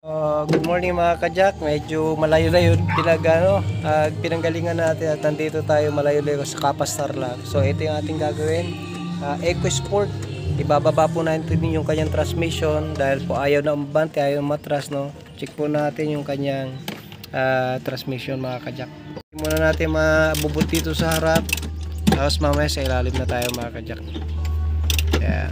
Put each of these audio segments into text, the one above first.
Good morning mga kajak. Medyo malayo-layo pinanggalingan natin at nandito tayo malayo-layo sa Kapas Tarlac. So ito yung ating gagawin. EcoSport. Ibababa po natin yung kanyang transmission dahil po ayaw na umabante, ayaw matras, no. Check po natin yung kanyang transmission mga kajak. Muna natin mabubot dito sa harap. Tapos mamaya sa ilalim na tayo mga kajak. Yeah.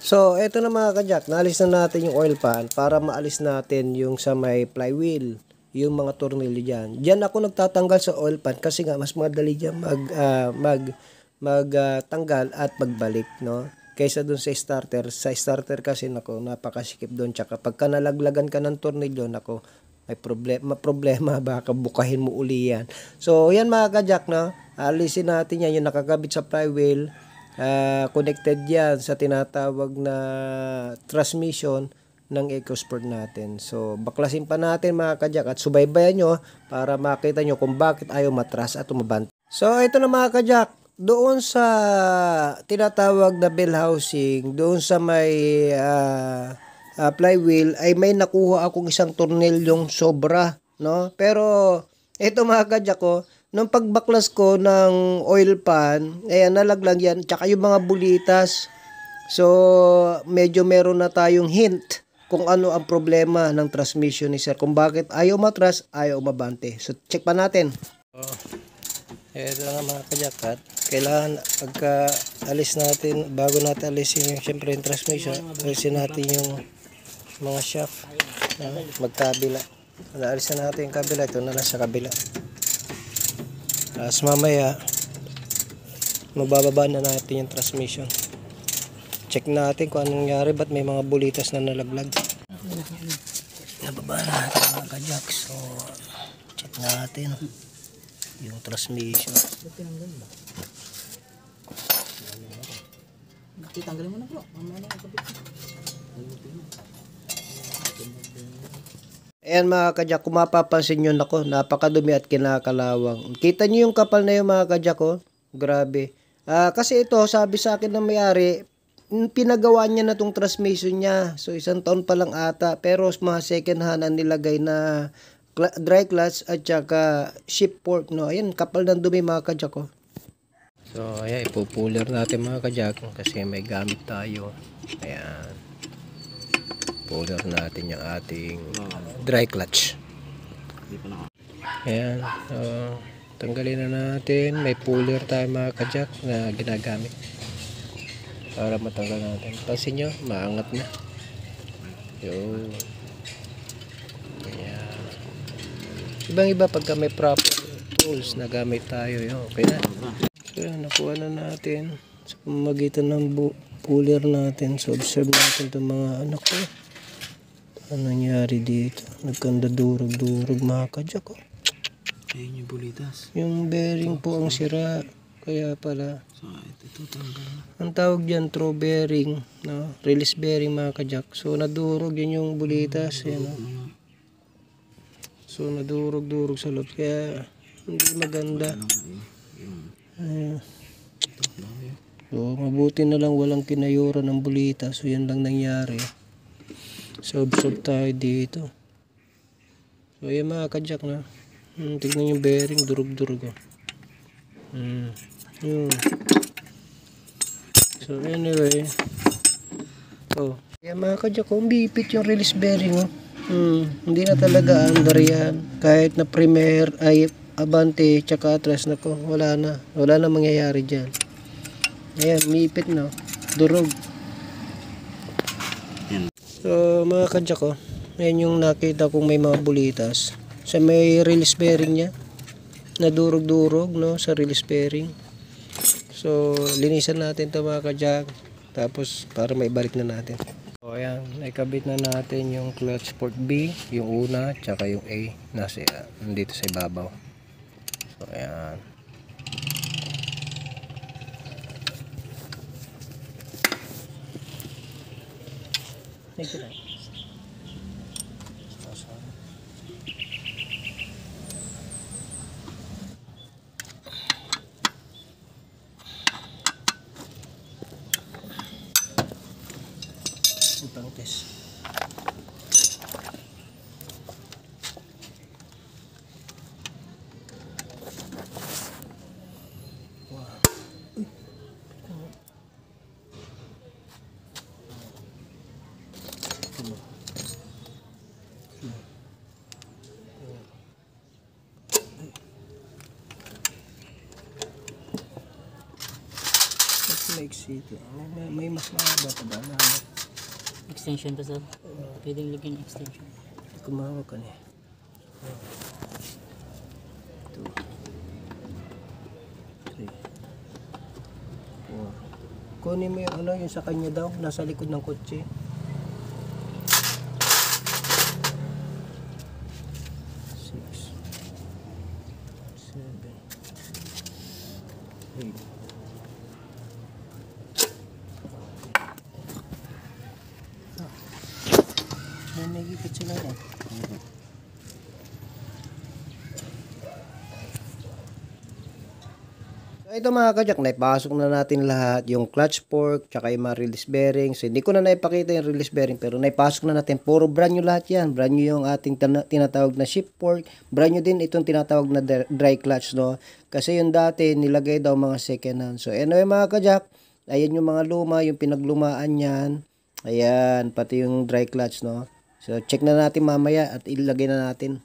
So, eto na mga kajak, naalis na natin yung oil pan para maalis natin yung sa may flywheel, yung mga tornilyo dyan. Diyan ako nagtatanggal sa oil pan kasi nga mas madali dyan magtanggal at magbalik, no? Kaysa dun sa starter. Sa starter kasi nako, napakasikip dun. Tsaka pagka nalaglagan ka ng tornilyo, nako, may problema, baka bukahin mo uli yan. So, yan mga kajak, no? Alisin natin yan, yung nakakabit sa flywheel. Connected yan sa tinatawag na transmission ng EcoSport natin. So, baklasin pa natin mga kajak at subaybayan nyo para makita nyo kung bakit ayaw matras at umabante. So, ito na mga kajak. Doon sa tinatawag na bell housing, doon sa may flywheel, ay may nakuha akong isang tornilyong sobra, no? Pero, ito mga kajak ko, nung pagbaklas ko ng oil pan, ayan, nalaglag yan, tsaka yung mga bulitas. So, medyo meron na tayong hint kung ano ang problema ng transmission ni sir. Kung bakit ayaw matras, ayaw umabante. So, check pa natin. Ito nga mga kajakat. Kailangan pagka alis natin, bago natin alisin yung, syempre yung transmission, alisin natin yung mga shaft. Magkabila. Alisin natin yung kabila. Ito na lang sa kabila. Tapos mamaya mabababa na natin yung transmission. Check natin kung anong nangyari, ba't may mga bulitas na nalaglag. Nababa na natin mga kajak. So check natin yung transmission. Tanggalin mo na bro. Ayan mga kajak, kung mapapansin nyo, nako, napakadumi at kinakalawang. Kita nyo yung kapal na yung mga kajak ko? Grabe. Kasi ito, sabi sa akin ng may-ari, pinagawa niya na tong transmission niya. So, 1 taon pa lang ata. Pero mga second hand ang nilagay na dry clutch at saka shift fork, no? Ayan, kapal ng dumi mga kajak ko. So, ayan, ipupuller natin mga kajak kasi may gamit tayo. Ayan. Puller natin yung ating dry clutch. Ayan. Tanggalin na natin. May puller tayo mga kajak na ginagamit para matanggal natin. Pansin nyo, maangat na. Yun. Ayan. Ibang iba pagka may proper tools na gamit tayo. Yun. Okay na. So, nakuha na natin sa pamamagitan ng puller natin. So, observe natin itong mga anak ko. Ano nangyari dito? Nagkanda durog-durog mga kajak ko. Ayun yung bulitas. Yung bearing po ang sira. Kaya pala. So, ito tanggal. Ang tawag dyan, throw bearing. No? Release bearing mga kajak. So, nadurog yun yung bulitas. Yan, no? So, nadurog-durog sa loob. Kaya, hindi maganda. Ayan. So, mabuti na lang walang kinayura ng bulitas. So, yan lang nangyari. So, observe tayo dito. So, ayan mga kajak na. Tignan yung bearing, durug-durug. So, anyway. Ayan mga kajak, bipit yung release bearing. Hindi na talaga under yan. Kahit na premier, ay abante, tsaka atras na ko. Wala na. Wala na mangyayari dyan. Ayan, umipit na. Durog. So mga kajak ko, yan yung nakita kong may mga bulitas. Sa may release bearing niya, na durog-durog, no, sa release bearing. So linisan natin ito mga kajak, tapos para maibalik na natin. So ayan, naikabit na natin yung clutch port B, yung una, tsaka yung A, nandito sa ibabaw. So ayan. Thank you. Ibang test. Maiksi ito. May mas mahaba pa ba? Extension pa sir. Pwedeng lagyan ng extension. Kumawag ka niya. 2, 3, 4. Kunin mo yung ano, yung sa kanya daw, nasa likod ng kotse. 6, 7, 8. May gigit sila na. So ito mga kajak, naipasok na natin lahat yung clutch fork, tsaka yung mga release bearing. So hindi ko na naipakita yung release bearing, pero naipasok na natin. Puro brand new lahat yan. Brand new yung ating tinatawag na shift fork. Brand new din itong tinatawag na dry clutch, no? Kasi yung dati nilagay daw mga second hand. So anyway mga kajak, ayan yung mga luma, yung pinaglumaan yan. Ayan, pati yung dry clutch, no? So, check na natin mamaya at ilagay na natin.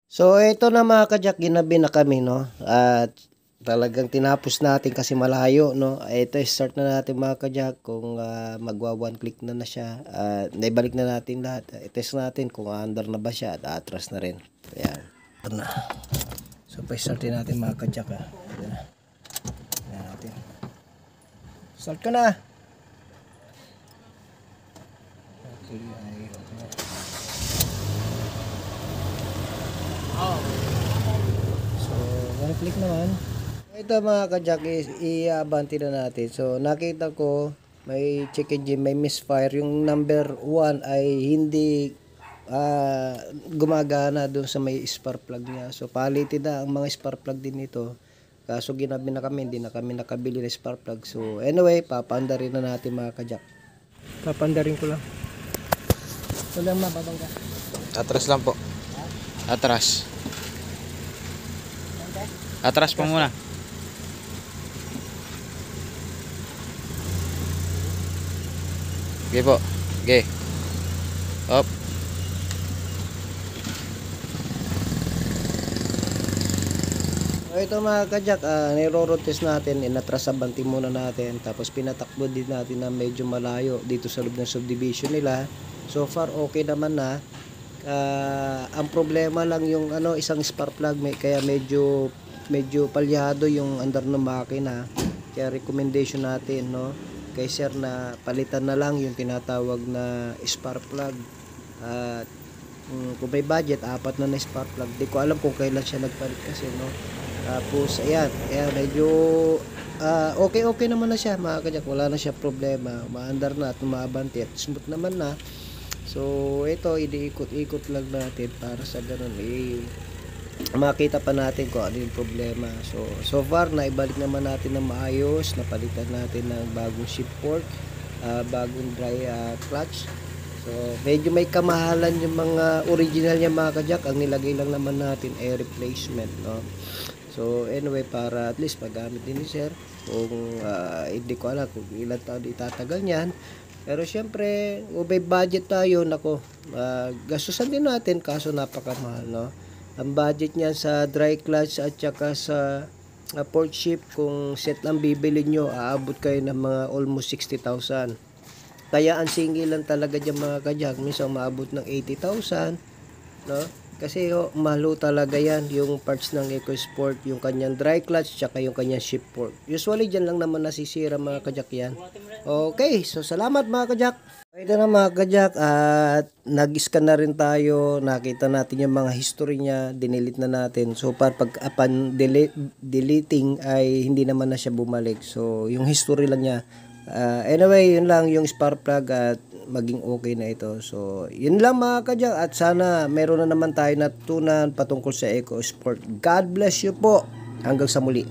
So, ito na mga kajak, ginabi na kami, no? At talagang tinapos natin kasi malayo, no? Ito, start na natin mga kajak kung magwa one click na siya. Naibalik na natin lahat. I-test natin kung under na ba siya at atras na rin. Ayan. Ito na. So, pa-startin natin mga kajak, ha? Ayan. Ayan natin. Start ka na! So, one click naman. Ito mga kajak, i-abanti na natin. So, nakita ko may check engine, may misfire. Yung number 1 ay hindi gumagana doon sa may spark plug niya. So, palitin na ang mga spark plug din nito. Kaso ginabi na kami, hindi na kami nakabili ng spark plug. So, anyway, papandarin na natin mga kajak. Papandarin ko lang. Ito lang mababangga. Atras lang po. Atras. Atras po muna. Okay po. Okay. Up. So ito mga kajak, niro-road test natin, inatras sa banti muna natin, tapos pinatakbo din natin na medyo malayo dito sa loob ng subdivision nila. So far okay naman na. Ang problema lang yung isang spark plug, kaya medyo palyado yung under ng makina. Kaya recommendation natin, no, kay sir na palitan na lang yung tinatawag na spark plug. At kung may budget, 4 na spark plug. Di ko alam kung kailan siya nagpalit kasi, no. Tapos ayan medyo okay naman na siya mga kajak, wala na siya problema, maandar na at umaabanti at smooth naman na. So ito, iniikot-ikot lang natin para sa ganun makita pa natin kung ano yung problema. So far naibalik naman natin ng maayos, napalitan natin ng bagong shift fork, bagong dry clutch. So medyo may kamahalan yung mga original niya mga kajak, ang nilagay lang naman natin ay replacement, no. So anyway, para at least magamit din ni sir, kung hindi ko alam kung ilan taon itatagal niyan. Pero syempre, kung may budget tayo, nako, gastusan din natin, kaso napakamahal, no. Ang budget niya sa dry clutch at saka sa port shift, kung set lang bibili nyo, aabot kayo ng mga almost 60,000. Kaya ang single lang talaga dyan mga kajak, minsan maabot ng 80,000, no. Kasi mahal talaga yan, yung parts ng EcoSport, yung kanyang dry clutch, tsaka yung kanyang shift fork. Usually dyan lang naman nasisira mga kajak yan. Okay, so salamat mga kajak. Ito na mga kajak, at nag-scan na rin tayo, nakita natin yung mga history niya, dinilit na natin. So pag upon deleting ay hindi naman na siya bumalik. So yung history lang niya. Anyway, yun lang yung spark plug at maging okay na ito. So yun lang mga kajak, at sana meron na naman tayo natutunan patungkol sa EcoSport. God bless you po. Hanggang sa muli.